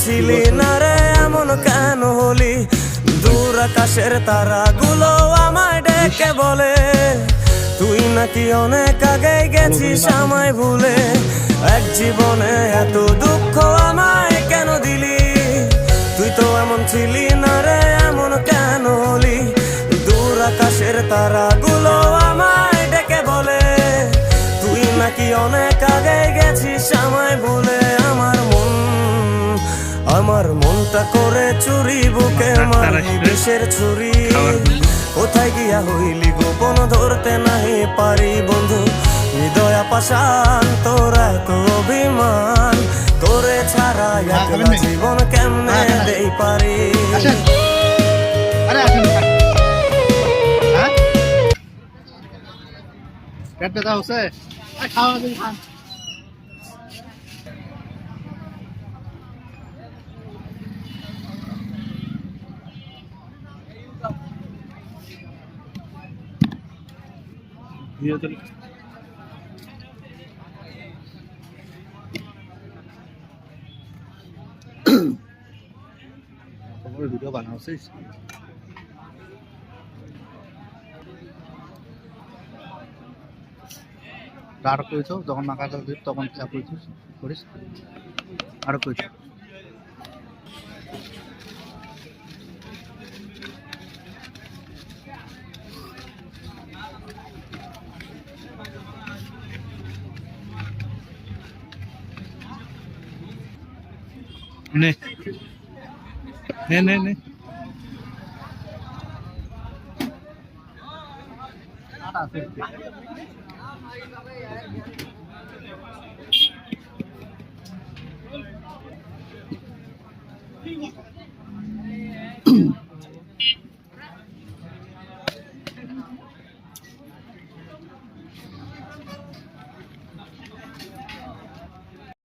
ছিলি না রে এমন কেন হলি? দূর আকাশের তারাগুলো আমায় ডেকে বলে তুই নাকি অনেক আগে গেছিস আমায় ভুলে। এক জীবনে এত দুঃখ আমায় কেন দিলি? তুই তো এমন ছিলি না রে এমন কেন হলি? দূর আকাশের তারাগুলো আমায় ডেকে বলে তুই নাকি অনেক আগে গেছিস আমায় ভুলে। আমার মনটা করে চুরি, বুকে মারি বিষের ছুরি। কোথায় গিয়া হইলি গোপন ধরতে নাহি পারি বন্ধু। হৃদয় পাষাণ তোর এত অভিমান, তোরে ছাড়া একলা জীবন কেমনে দেই পারি? ভিডিও বানাচ্ছিস? আরো করেছ যখন না কাটা তখন চা করেছিস করিস আরো করেছ? নে নে নে নে